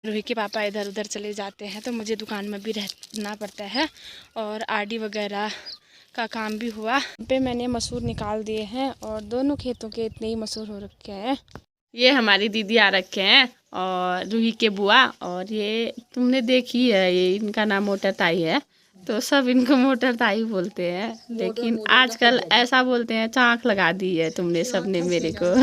रूही के पापा इधर उधर चले जाते हैं तो मुझे दुकान में भी रहना पड़ता है और आरडी वगैरह का काम भी हुआ। पे मैंने मसूर निकाल दिए हैं और दोनों खेतों के इतने ही मसूर हो रखे हैं। ये हमारी दीदी आ रखे हैं और रूही के बुआ, और ये तुमने देखी है, ये इनका नाम मोटर ताई है, तो सब इनको मोटर ताई बोलते हैं, लेकिन आजकल ऐसा बोलते हैं, चाँक लगा दी है तुमने सबने मेरे को।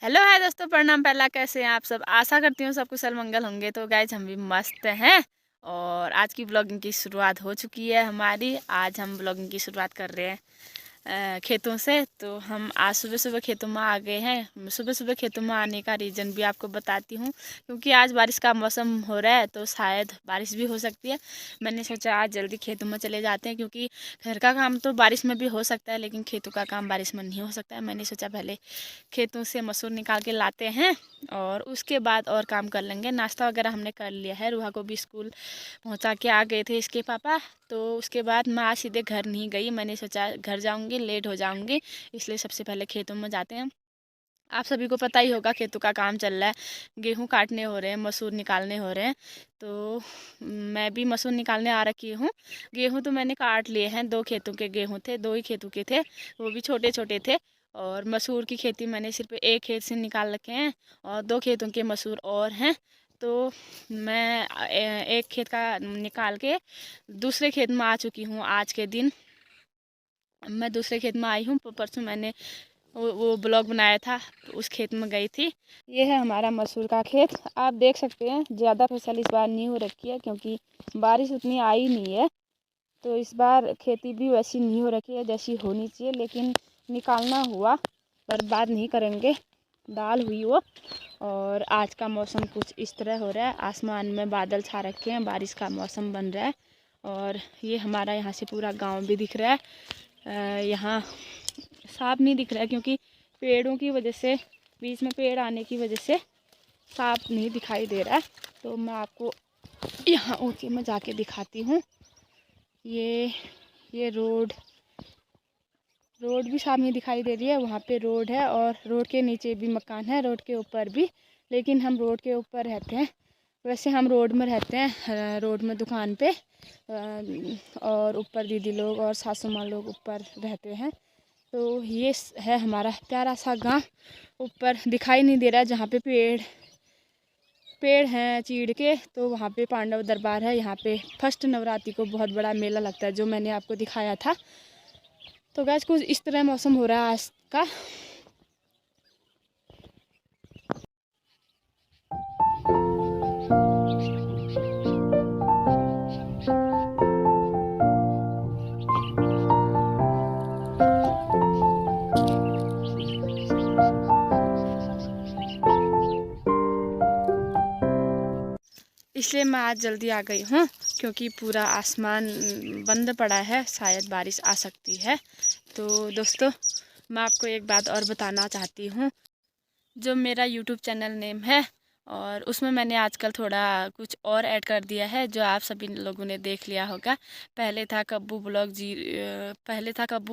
हेलो है दोस्तों, प्रणाम। पहला कैसे हैं आप सब? आशा करती हूँ सब कुशल मंगल होंगे। तो गाइज हम भी मस्त हैं और आज की ब्लॉगिंग की शुरुआत हो चुकी है हमारी। आज हम ब्लॉगिंग की शुरुआत कर रहे हैं खेतों से। तो हम आज सुबह सुबह खेतों में आ गए हैं। सुबह सुबह खेतों में आने का रीज़न भी आपको बताती हूँ, क्योंकि आज बारिश का मौसम हो रहा है तो शायद बारिश भी हो सकती है। मैंने सोचा आज जल्दी खेतों में चले जाते हैं, क्योंकि घर का काम तो बारिश में भी हो सकता है लेकिन खेतों का काम बारिश में नहीं हो सकता है। मैंने सोचा पहले खेतों से मसूर निकाल के लाते हैं और उसके बाद और काम कर लेंगे। नाश्ता वगैरह हमने कर लिया है। रूहा को भी स्कूल पहुंचा के आ गए थे इसके पापा। तो उसके बाद मैं आज सीधे घर नहीं गई, मैंने सोचा घर जाऊंगी, लेट हो जाऊंगी, इसलिए सबसे पहले खेतों में जाते हैं। आप सभी को पता ही होगा खेतों का काम चल रहा है, गेहूं काटने हो रहे हैं, मसूर निकालने हो रहे हैं। तो मैं भी मसूर निकालने आ रखी हूँ। गेहूं तो मैंने काट लिए हैं, 2 खेतों के गेहूं थे, 2 ही खेतों के थे, वो भी छोटे छोटे थे। और मसूर की खेती मैंने सिर्फ एक खेत से निकाल रखे हैं और 2 खेतों के मसूर और हैं। तो मैं एक खेत का निकाल के दूसरे खेत में आ चुकी हूँ। आज के दिन मैं दूसरे खेत में आई हूँ। परसों मैंने वो ब्लॉग बनाया था, तो उस खेत में गई थी। ये है हमारा मसूर का खेत। आप देख सकते हैं ज़्यादा फसल इस बार नहीं हो रखी है, क्योंकि बारिश उतनी आई नहीं है। तो इस बार खेती भी वैसी नहीं हो रखी है जैसी होनी चाहिए, लेकिन निकालना हुआ, बर्बाद नहीं करेंगे, दाल हुई वो। और आज का मौसम कुछ इस तरह हो रहा है, आसमान में बादल छा रखे हैं, बारिश का मौसम बन रहा है। और ये हमारा यहाँ से पूरा गांव भी दिख रहा है। यहाँ साफ नहीं दिख रहा है, क्योंकि पेड़ों की वजह से, बीच में पेड़ आने की वजह से साफ नहीं दिखाई दे रहा है। तो मैं आपको यहाँ ऊँचे में जाके दिखाती हूँ। ये रोड भी साफ नहीं दिखाई दे रही है। वहाँ पे रोड है और रोड के नीचे भी मकान है, रोड के ऊपर भी, लेकिन हम रोड के ऊपर रहते हैं। वैसे हम रोड में रहते हैं, रोड में दुकान पे, और ऊपर दीदी लोग और सासू माँ लोग ऊपर रहते हैं। तो ये है हमारा प्यारा सा गांव। ऊपर दिखाई नहीं दे रहा है, जहाँ पे पेड़ हैं चीड़ के, तो वहाँ पे पांडव दरबार है। यहाँ पे फर्स्ट नवरात्रि को बहुत बड़ा मेला लगता है, जो मैंने आपको दिखाया था। तो गैस कुछ इस तरह मौसम हो रहा है आज का। इसलिए मैं आज जल्दी आ गई हूँ, क्योंकि पूरा आसमान बंद पड़ा है, शायद बारिश आ सकती है। तो दोस्तों, मैं आपको एक बात और बताना चाहती हूँ। जो मेरा यूट्यूब चैनल नेम है, और उसमें मैंने आजकल थोड़ा कुछ और ऐड कर दिया है, जो आप सभी लोगों ने देख लिया होगा। पहले था कब्बू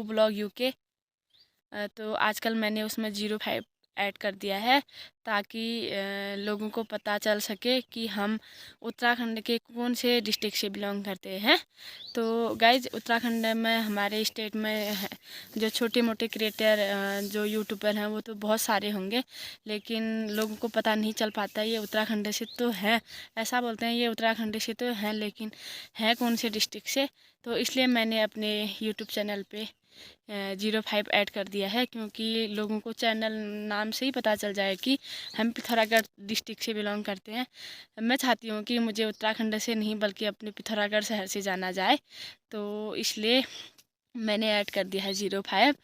ब्लॉग यूके, तो आजकल मैंने उसमें 05 ऐड कर दिया है, ताकि लोगों को पता चल सके कि हम उत्तराखंड के कौन से डिस्ट्रिक्ट से बिलोंग करते हैं। तो गाइज, उत्तराखंड में, हमारे स्टेट में जो छोटे मोटे क्रिएटर, जो यूट्यूबर हैं, वो तो बहुत सारे होंगे, लेकिन लोगों को पता नहीं चल पाता ये उत्तराखंड से तो हैं। ऐसा बोलते हैं ये उत्तराखंड से तो हैं, लेकिन है कौन से डिस्ट्रिक्ट से। तो इसलिए मैंने अपने यूट्यूब चैनल पे 05 ऐड कर दिया है, क्योंकि लोगों को चैनल नाम से ही पता चल जाए कि हम पिथौरागढ़ डिस्ट्रिक्ट से बिलोंग करते हैं। मैं चाहती हूँ कि मुझे उत्तराखंड से नहीं बल्कि अपने पिथौरागढ़ शहर से जाना जाए, तो इसलिए मैंने ऐड कर दिया है 05।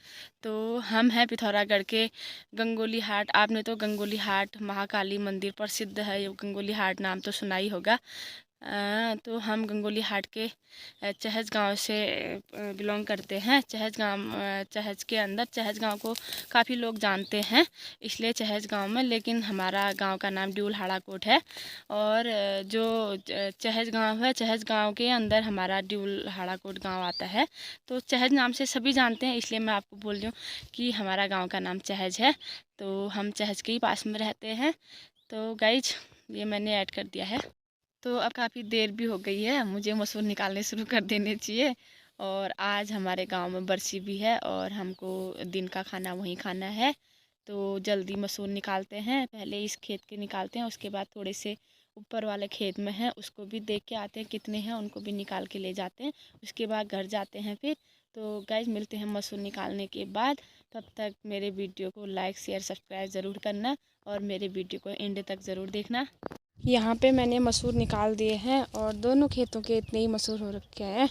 तो हम हैं पिथौरागढ़ के गंगोली हाट। आपने तो गंगोली हाट महाकाली मंदिर प्रसिद्ध है, ये गंगोली हाट नाम तो सुना ही होगा। तो हम गंगोली हाट के चहज गांव से बिलोंग करते हैं। चहज के अंदर चहज गांव को काफ़ी लोग जानते हैं, इसलिए चहज गांव में, लेकिन हमारा गांव का नाम ड्यूल हाड़ाकोट है। और जो चहज गांव है, चहज गांव के अंदर हमारा ड्यूल हाड़ाकोट गांव आता है। तो चहज नाम से सभी जानते हैं, इसलिए मैं आपको बोल रही हूँ कि हमारा गाँव का नाम चहज है। तो हम चहज के ही पास में रहते हैं। तो गाइज ये मैंने ऐड कर दिया है। तो अब काफ़ी देर भी हो गई है, मुझे मसूर निकालने शुरू कर देने चाहिए। और आज हमारे गांव में बरसी भी है और हमको दिन का खाना वहीं खाना है। तो जल्दी मसूर निकालते हैं, पहले इस खेत के निकालते हैं, उसके बाद थोड़े से ऊपर वाले खेत में हैं उसको भी देख के आते हैं कितने हैं, उनको भी निकाल के ले जाते हैं। उसके बाद घर जाते हैं फिर। तो गाइस मिलते हैं मसूर निकालने के बाद। तब तक मेरे वीडियो को लाइक शेयर सब्सक्राइब ज़रूर करना और मेरे वीडियो को एंड तक ज़रूर देखना। यहाँ पे मैंने मसूर निकाल दिए हैं और दोनों खेतों के इतने ही मसूर हो रखे हैं।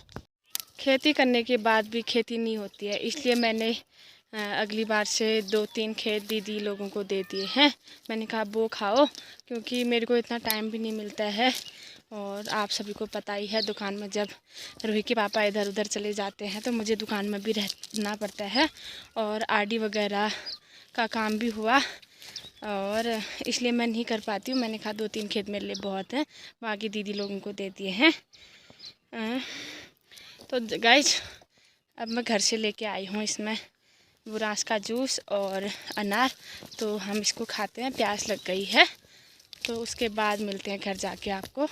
खेती करने के बाद भी खेती नहीं होती है, इसलिए मैंने अगली बार से 2-3 खेत दीदी लोगों को दे दिए हैं। मैंने कहा वो खाओ, क्योंकि मेरे को इतना टाइम भी नहीं मिलता है। और आप सभी को पता ही है, दुकान में जब रूही के पापा इधर उधर चले जाते हैं तो मुझे दुकान में भी रहना पड़ता है। और आरडी वगैरह का काम भी हुआ और इसलिए मैं नहीं कर पाती हूँ। मैंने कहा 2-3 खेत मेरे लिए बहुत हैं, बाकी दीदी लोगों को दे दिए हैं। तो गाइज अब मैं घर से लेके आई हूँ इसमें बुरांस का जूस और अनार। तो हम इसको खाते हैं, प्यास लग गई है। तो उसके बाद मिलते हैं घर जाके आपको।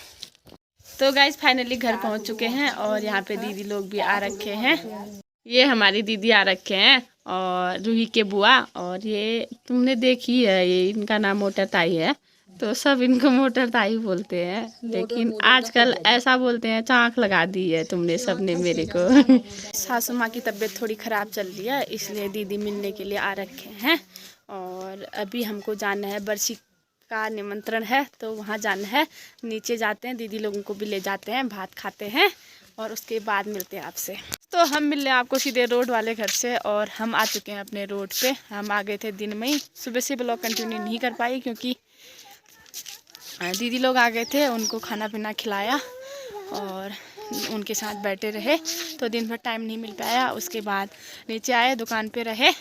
तो गाइज फाइनली घर पहुँच चुके हैं और यहाँ पे दीदी लोग भी आ रखे हैं। ये हमारी दीदी आ रखे हैं और रूही के बुआ, और ये तुमने देखी है, ये इनका नाम मोटर ताई है। तो सब इनको मोटर ताई बोलते हैं, लेकिन आजकल ऐसा बोलते हैं, चाँक लगा दी है तुमने सबने मेरे को। सासू माँ की तबीयत थोड़ी ख़राब चल रही है, इसलिए दीदी मिलने के लिए आ रखे हैं। और अभी हमको जाना है, बरसी का निमंत्रण है तो वहाँ जाना है। नीचे जाते हैं, दीदी लोगों को भी ले जाते हैं, भात खाते हैं और उसके बाद मिलते हैं आपसे। तो हम मिल रहे हैं आपको सीधे रोड वाले घर से और हम आ चुके हैं अपने रोड पे। हम आ गए थे दिन में ही, सुबह से ब्लॉग कंटिन्यू नहीं कर पाई क्योंकि दीदी लोग आ गए थे, उनको खाना पीना खिलाया और उनके साथ बैठे रहे, तो दिन भर टाइम नहीं मिल पाया। उसके बाद नीचे आए, दुकान पे रहे।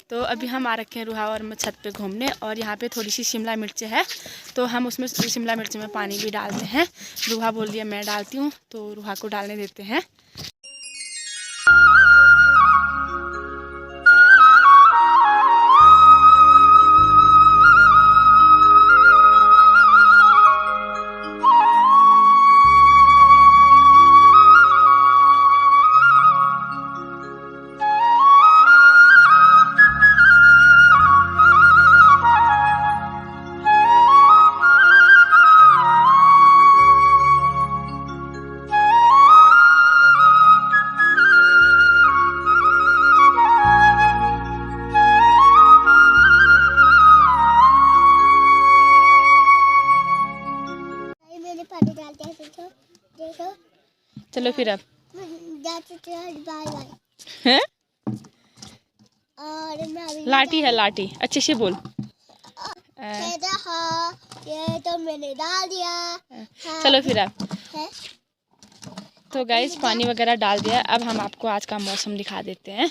तो अभी हम आ रखे हैं रूहा और मैं छत पे घूमने, और यहाँ पे थोड़ी सी शिमला मिर्च है तो हम उसमें शिमला मिर्च में पानी भी डालते हैं। रूहा बोल दिया मैं डालती हूँ, तो रूहा को डालने देते हैं। चलो फिर अब है? लाठी है, लाठी अच्छे से बोल। ये तो मैंने डाल दिया। चलो फिर अब। तो गाइस पानी वगैरह डाल दिया। अब हम आपको आज का मौसम दिखा देते हैं।